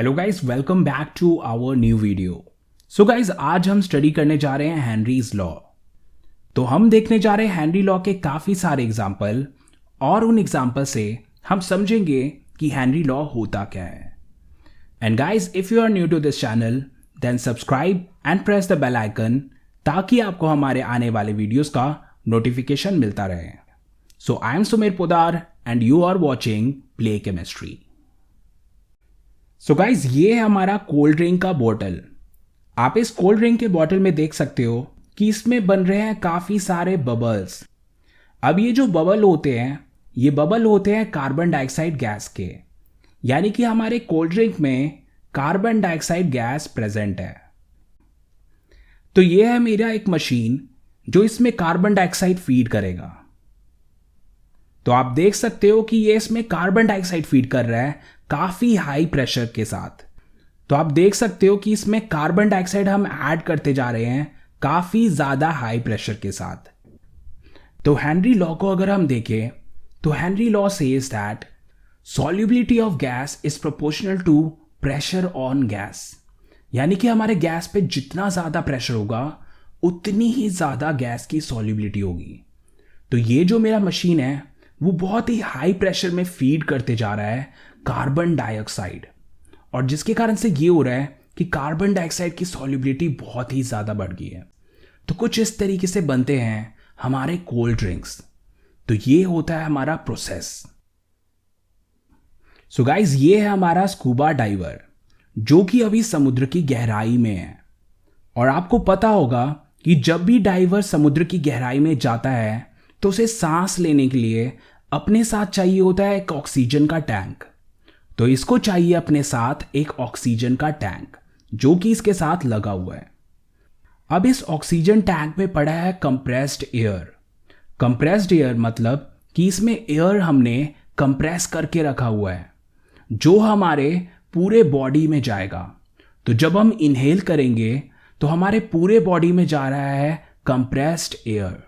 Hello guys, welcome back to our new video. So guys, आज हम study करने जा रहे हैं हेनरीज लॉ। तो हम देखने जा रहे हैं हेनरी लॉ के काफ़ी सारे एग्जाम्पल, और उन एग्जाम्पल से हम समझेंगे कि हेनरी लॉ होता क्या है। And guys, if you are new to this channel then subscribe and press the bell icon, ताकि आपको हमारे आने वाले वीडियोस का नोटिफिकेशन मिलता रहे। So I am Sumer Poddar and you are watching play chemistry. So guys, ये है हमारा कोल्ड ड्रिंक का बॉटल। आप इस कोल्ड ड्रिंक के बॉटल में देख सकते हो कि इसमें बन रहे हैं काफ़ी सारे बबल्स। अब ये जो बबल होते हैं, ये बबल होते हैं कार्बन डाइऑक्साइड गैस के, यानी कि हमारे कोल्ड ड्रिंक में कार्बन डाइऑक्साइड गैस प्रेजेंट है। तो ये है मेरा एक मशीन जो इसमें कार्बन डाइऑक्साइड फीड करेगा। तो आप देख सकते हो कि ये इसमें कार्बन डाइऑक्साइड फीड कर रहा है काफ़ी हाई प्रेशर के साथ। तो आप देख सकते हो कि इसमें कार्बन डाइऑक्साइड हम ऐड करते जा रहे हैं काफ़ी ज़्यादा हाई प्रेशर के साथ। तो हेनरी लॉ को अगर हम देखें तो Henry law says that solubility of gas is proportional to pressure on gas, यानी कि हमारे गैस पे जितना ज़्यादा प्रेशर होगा उतनी ही ज़्यादा गैस की सॉल्युबिलिटी होगी। तो ये जो मेरा मशीन है वो बहुत ही हाई प्रेशर में फीड करते जा रहा है कार्बन डाइऑक्साइड, और जिसके कारण से ये हो रहा है कि कार्बन डाइऑक्साइड की सॉल्युबिलिटी बहुत ही ज़्यादा बढ़ गई है। तो कुछ इस तरीके से बनते हैं हमारे कोल्ड ड्रिंक्स। तो ये होता है हमारा प्रोसेस। सो गाइज, ये है हमारा स्कूबा डाइवर जो कि अभी समुद्र की गहराई में है। और आपको पता होगा कि जब भी डाइवर समुद्र की गहराई में जाता है तो उसे सांस लेने के लिए अपने साथ चाहिए होता है एक ऑक्सीजन का टैंक। तो इसको चाहिए अपने साथ एक ऑक्सीजन का टैंक जो कि इसके साथ लगा हुआ है। अब इस ऑक्सीजन टैंक में पड़ा है कंप्रेस्ड एयर। कंप्रेस्ड एयर मतलब कि इसमें एयर हमने कंप्रेस करके रखा हुआ है जो हमारे पूरे बॉडी में जाएगा। तो जब हम इनहेल करेंगे तो हमारे पूरे बॉडी में जा रहा है कंप्रेस्ड एयर।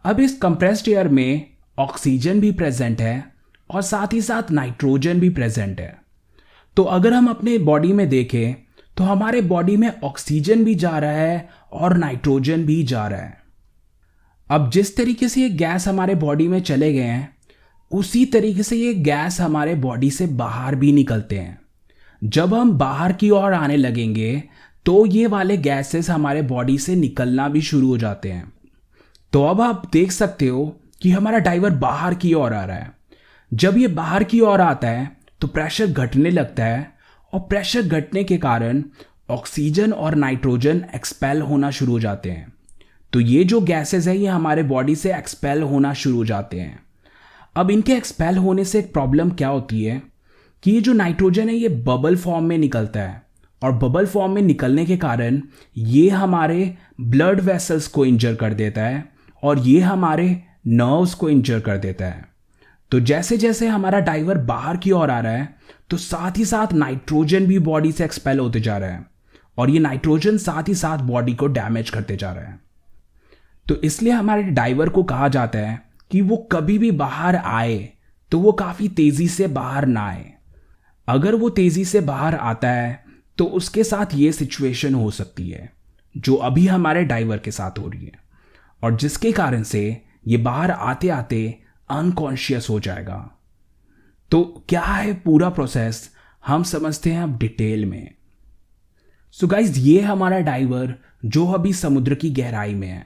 अब इस कंप्रेस्ड एयर में ऑक्सीजन भी प्रेजेंट है और साथ ही साथ नाइट्रोजन भी प्रेजेंट है। तो अगर हम अपने बॉडी में देखें तो हमारे बॉडी में ऑक्सीजन भी जा रहा है और नाइट्रोजन भी जा रहा है। अब जिस तरीके से ये गैस हमारे बॉडी में चले गए हैं उसी तरीके से ये गैस हमारे बॉडी से बाहर भी निकलते हैं। जब हम बाहर की ओर आने लगेंगे तो ये वाले गैसेस हमारे बॉडी से निकलना भी शुरू हो जाते हैं। तो अब आप देख सकते हो कि हमारा डाइवर बाहर की ओर आ रहा है। जब ये बाहर की ओर आता है तो प्रेशर घटने लगता है, और प्रेशर घटने के कारण ऑक्सीजन और नाइट्रोजन एक्सपेल होना शुरू हो जाते हैं। तो ये जो गैसेस है ये हमारे बॉडी से एक्सपेल होना शुरू हो जाते हैं। अब इनके एक्सपेल होने से एक प्रॉब्लम क्या होती है कि ये जो नाइट्रोजन है ये बबल फॉर्म में निकलता है, और बबल फॉर्म में निकलने के कारण ये हमारे ब्लड वेसल्स को इंजर कर देता है और ये हमारे नर्व्स को इंजर कर देता है। तो जैसे जैसे हमारा डाइवर बाहर की ओर आ रहा है तो साथ ही साथ नाइट्रोजन भी बॉडी से एक्सपेल होते जा रहा है, और ये नाइट्रोजन साथ ही साथ बॉडी को डैमेज करते जा रहा है। तो इसलिए हमारे डाइवर को कहा जाता है कि वो कभी भी बाहर आए तो वो काफ़ी तेज़ी से बाहर ना आए। अगर वो तेज़ी से बाहर आता है तो उसके साथ ये सिचुएशन हो सकती है जो अभी हमारे डाइवर के साथ हो रही है, और जिसके कारण से ये बाहर आते आते अनकॉन्शियस हो जाएगा। तो क्या है पूरा प्रोसेस हम समझते हैं अब डिटेल में। सो गाइज, ये हमारा डाइवर जो अभी समुद्र की गहराई में है,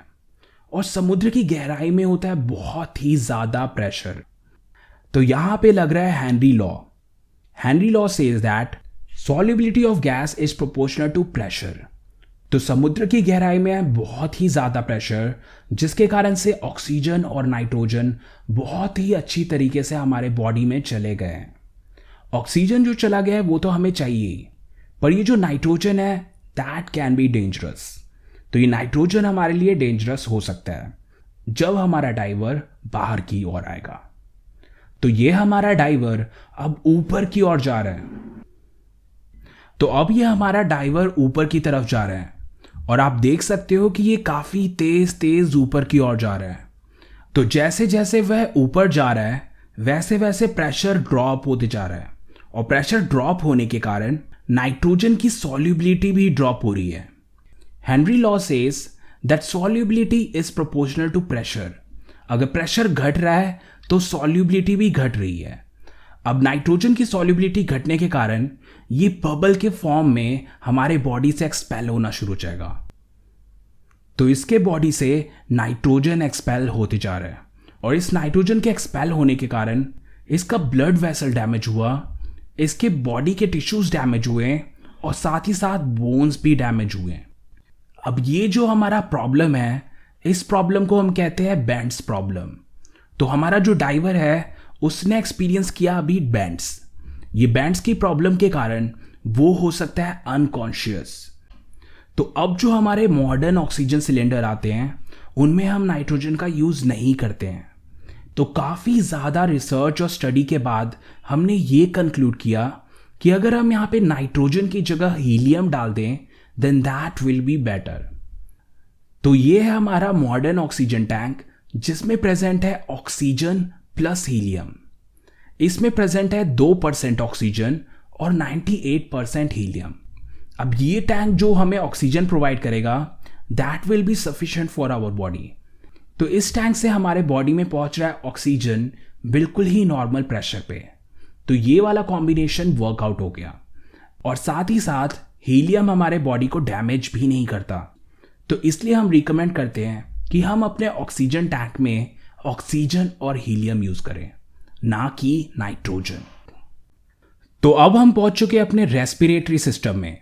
और समुद्र की गहराई में होता है बहुत ही ज़्यादा प्रेशर। तो यहां पे लग रहा है Henry law. Henry law says that solubility of gas is proportional to pressure. तो समुद्र की गहराई में है बहुत ही ज़्यादा प्रेशर, जिसके कारण से ऑक्सीजन और नाइट्रोजन बहुत ही अच्छी तरीके से हमारे बॉडी में चले गए हैं। ऑक्सीजन जो चला गया है वो तो हमें चाहिए, पर ये जो नाइट्रोजन है दैट कैन बी डेंजरस। तो ये नाइट्रोजन हमारे लिए डेंजरस हो सकता है जब हमारा डाइवर बाहर की ओर आएगा। तो ये हमारा डाइवर अब ऊपर की ओर जा रहा है। तो अब ये हमारा डाइवर ऊपर की तरफ जा रहा है, और आप देख सकते हो कि ये काफ़ी तेज़ तेज़ ऊपर की ओर जा रहा है। तो जैसे जैसे वह ऊपर जा रहा है वैसे वैसे प्रेशर ड्रॉप होते जा रहा है, और प्रेशर ड्रॉप होने के कारण नाइट्रोजन की सॉल्युबिलिटी भी ड्रॉप हो रही है। Henry law says that solubility is proportional to pressure. अगर प्रेशर घट रहा है तो सॉल्युबिलिटी भी घट रही है। अब नाइट्रोजन की सॉल्युबिलिटी घटने के कारण ये बबल के फॉर्म में हमारे बॉडी से एक्सपेल होना शुरू हो जाएगा। तो इसके बॉडी से नाइट्रोजन एक्सपेल होते जा रहा है और इस नाइट्रोजन के एक्सपेल होने के कारण इसका ब्लड वेसल डैमेज हुआ, इसके बॉडी के टिश्यूज डैमेज हुए और साथ ही साथ बोन्स भी डैमेज हुए। अब ये जो हमारा प्रॉब्लम है, इस प्रॉब्लम को हम कहते हैं बेंड्स प्रॉब्लम। तो हमारा जो डाइवर है उसने एक्सपीरियंस किया अभी बेंड्स। ये बेंड्स की प्रॉब्लम के कारण वो हो सकता है अनकॉन्शियस। तो अब जो हमारे मॉडर्न ऑक्सीजन सिलेंडर आते हैं उनमें हम नाइट्रोजन का यूज नहीं करते हैं। तो काफी ज्यादा रिसर्च और स्टडी के बाद हमने ये कंक्लूड किया कि अगर हम यहाँ पे नाइट्रोजन की जगह हीलियम डाल दें then that will be better. तो ये है हमारा मॉडर्न ऑक्सीजन टैंक जिसमें प्रेजेंट है ऑक्सीजन प्लस हीलियम। इसमें प्रेजेंट है 2% ऑक्सीजन और 98% हीलियम। अब ये टैंक जो हमें ऑक्सीजन प्रोवाइड करेगा that will be sufficient for our body. तो इस टैंक से हमारे बॉडी में पहुंच रहा है ऑक्सीजन बिल्कुल ही नॉर्मल प्रेशर पे। तो ये वाला कॉम्बिनेशन वर्कआउट हो गया और साथ ही साथ हीलियम हमारे बॉडी को डैमेज भी नहीं करता। तो इसलिए हम रिकमेंड करते हैं कि हम अपने ऑक्सीजन टैंक में ऑक्सीजन और हीलियम यूज करें, ना कि नाइट्रोजन। तो अब हम पहुंच चुके अपने रेस्पिरेटरी सिस्टम में।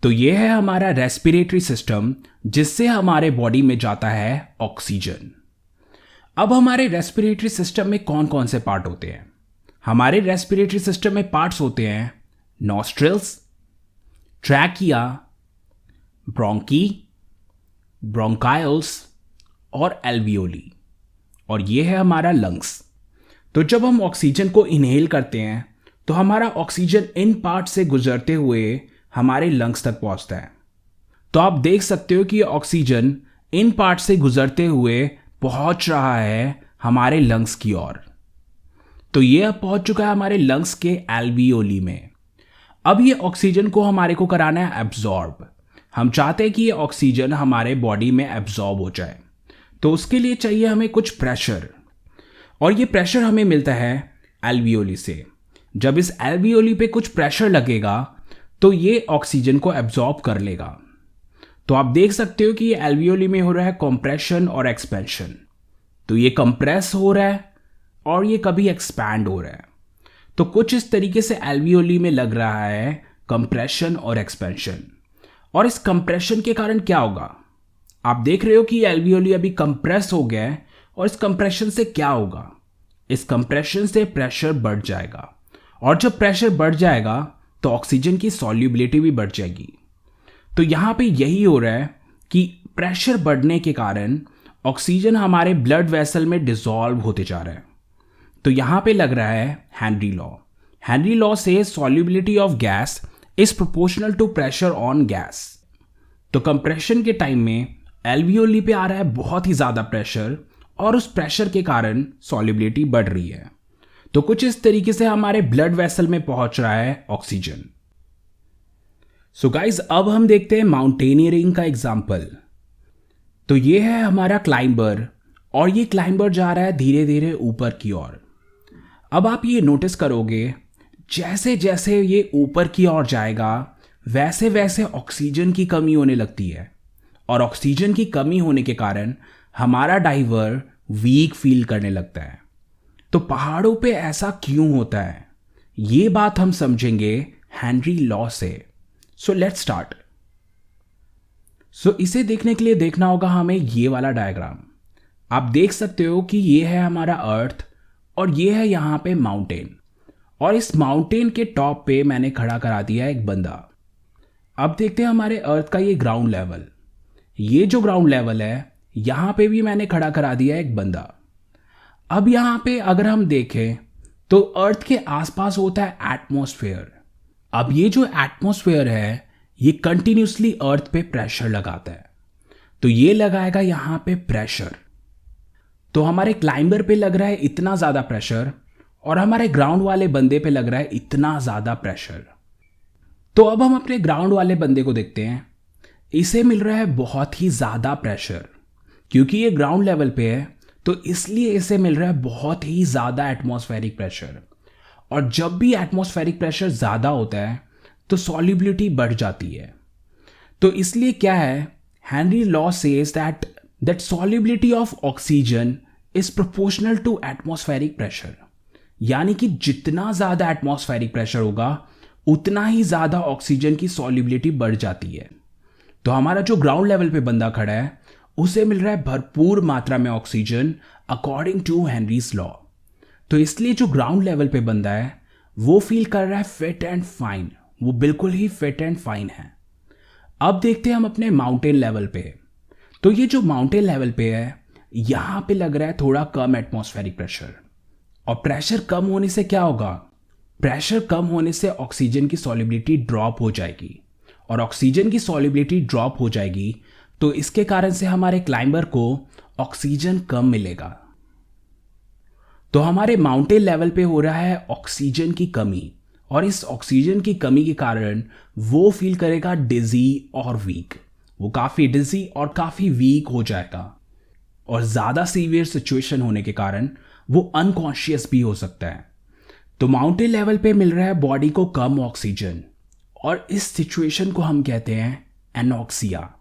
तो यह है हमारा रेस्पिरेटरी सिस्टम जिससे हमारे बॉडी में जाता है ऑक्सीजन। अब हमारे रेस्पिरेटरी सिस्टम में कौन कौन से पार्ट होते हैं? हमारे रेस्पिरेटरी सिस्टम में पार्ट्स होते हैं नॉस्ट्रिल्स, ट्रैकिया, ब्रोंकी, ब्रोंकाइल्स और एल्वियोली, और ये है हमारा लंग्स। तो जब हम ऑक्सीजन को इनहेल करते हैं तो हमारा ऑक्सीजन इन पार्ट से गुजरते हुए हमारे लंग्स तक पहुंचता है। तो आप देख सकते हो कि ऑक्सीजन इन पार्ट से गुजरते हुए पहुंच रहा है हमारे लंग्स की ओर। तो ये अब पहुंच चुका है हमारे लंग्स के एल्वियोली में। अब ये ऑक्सीजन को हमारे को कराना है एब्जॉर्ब। हम चाहते हैं कि ये ऑक्सीजन हमारे बॉडी में एब्जॉर्ब हो जाए। तो उसके लिए चाहिए हमें कुछ प्रेशर, और ये प्रेशर हमें मिलता है एल्वियोली से। जब इस एल्वियोली पे कुछ प्रेशर लगेगा तो ये ऑक्सीजन को एब्जॉर्ब कर लेगा। तो आप देख सकते हो कि ये एल्वियोली में हो रहा है कंप्रेशन और एक्सपेंशन। तो ये कंप्रेस हो रहा है और ये कभी एक्सपैंड हो रहा है। तो कुछ इस तरीके से एल्वियोली में लग रहा है कंप्रेशन और एक्सपेंशन। और इस कंप्रेशन के कारण क्या होगा? आप देख रहे हो कि एल्वियोली अभी कंप्रेस हो गया है और इस कंप्रेशन से क्या होगा? इस कंप्रेशन से प्रेशर बढ़ जाएगा, और जब प्रेशर बढ़ जाएगा तो ऑक्सीजन की सॉल्युबिलिटी भी बढ़ जाएगी। तो यहां पे यही हो रहा है कि प्रेशर बढ़ने के कारण ऑक्सीजन हमारे ब्लड वेसल में डिसॉल्व होते जा रहा है। तो यहां पे लग रहा है Henry law. Henry law says solubility of gas is proportional to pressure on gas. तो कंप्रेशन के टाइम में एल्वियोली पे आ रहा है बहुत ही ज्यादा प्रेशर, और उस प्रेशर के कारण सॉल्युबिलिटी बढ़ रही है। तो कुछ इस तरीके से हमारे ब्लड वेसल में पहुंच रहा है ऑक्सीजन। सो गाइज, अब हम देखते हैं माउंटेनियरिंग का एग्जाम्पल। तो ये है हमारा क्लाइंबर, और ये क्लाइंबर जा रहा है धीरे धीरे ऊपर की ओर। अब आप ये नोटिस करोगे जैसे जैसे ये ऊपर की ओर जाएगा वैसे वैसे ऑक्सीजन की कमी होने लगती है, और ऑक्सीजन की कमी होने के कारण हमारा डाइवर वीक फील करने लगता है। तो पहाड़ों पे ऐसा क्यों होता है, ये बात हम समझेंगे हेनरी लॉ से। So let's start. सो इसे देखने के लिए देखना होगा हमें ये वाला डायग्राम। आप देख सकते हो कि ये है हमारा अर्थ और ये है यहाँ पे माउंटेन, और इस माउंटेन के टॉप पे मैंने खड़ा करा दिया एक बंदा। अब देखते हैं हमारे अर्थ का ये ग्राउंड लेवल। ये जो ग्राउंड लेवल है यहाँ पे भी मैंने खड़ा करा दिया एक बंदा। अब यहाँ पे अगर हम देखें तो अर्थ के आसपास होता है एटमॉस्फेयर। अब ये जो एटमॉस्फेयर है ये कंटिन्यूसली अर्थ पे प्रेशर लगाता है। तो ये लगाएगा यहाँ पे प्रेशर। तो हमारे क्लाइंबर पे लग रहा है इतना ज़्यादा प्रेशर, और हमारे ग्राउंड वाले बंदे पे लग रहा है इतना ज़्यादा प्रेशर। तो अब हम अपने ग्राउंड वाले बंदे को देखते हैं। इसे मिल रहा है बहुत ही ज़्यादा प्रेशर, क्योंकि ये ग्राउंड लेवल पे है तो इसलिए इसे मिल रहा है बहुत ही ज़्यादा एटमॉस्फेरिक प्रेशर। और जब भी एटमॉस्फेरिक प्रेशर ज़्यादा होता है तो सॉल्युबिलिटी बढ़ जाती है। तो इसलिए क्या है, Henry law says that solubility of oxygen is proportional to atmospheric pressure. यानी कि जितना ज़्यादा एटमॉस्फेरिक प्रेशर होगा उतना ही ज़्यादा ऑक्सीजन की सॉल्युबिलिटी बढ़ जाती है। तो हमारा जो ग्राउंड लेवल पे बंदा खड़ा है उसे मिल रहा है भरपूर मात्रा में oxygen according to Henry's law. तो इसलिए जो ग्राउंड लेवल पे बंदा है वो फील कर रहा है फिट एंड फाइन, वो बिल्कुल ही फिट एंड फाइन है। अब देखते हैं हम अपने माउंटेन लेवल पे। तो ये जो माउंटेन लेवल पे है यहां पे लग रहा है थोड़ा कम एटमॉस्फेरिक प्रेशर। और प्रेशर कम होने से क्या होगा, प्रेशर कम होने से ऑक्सीजन की सॉल्युबिलिटी ड्रॉप हो जाएगी। और ऑक्सीजन की सॉल्युबिलिटी ड्रॉप हो जाएगी तो इसके कारण से हमारे क्लाइंबर को ऑक्सीजन कम मिलेगा। तो हमारे माउंटेन लेवल पे हो रहा है ऑक्सीजन की कमी, और इस ऑक्सीजन की कमी के कारण वो फील करेगा डिजी और वीक। वो काफ़ी डिजी और काफ़ी वीक हो जाएगा, और ज़्यादा सीवियर सिचुएशन होने के कारण वो अनकॉन्शियस भी हो सकता है। तो माउंटेन लेवल पे मिल रहा है बॉडी को कम ऑक्सीजन, और इस सिचुएशन को हम कहते हैं anoxia.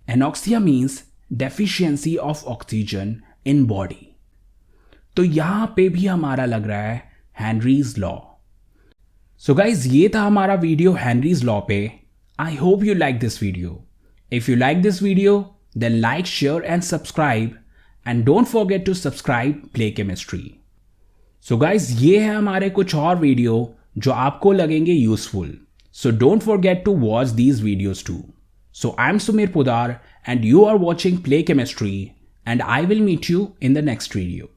Anoxia means deficiency of oxygen in body. तो यहां पे भी हमारा लग रहा है हेनरीज लॉ। सो गाइज, ये था हमारा वीडियो हेनरीज लॉ पे। I hope you like this video. If you like this video then like, share and subscribe, and don't forget to subscribe play chemistry. So guys, ये है हमारे कुछ और video जो आपको लगेंगे useful. So don't forget to watch these videos too. So I'm Sumir Podar and you are watching Play Chemistry, and I will meet you in the next video.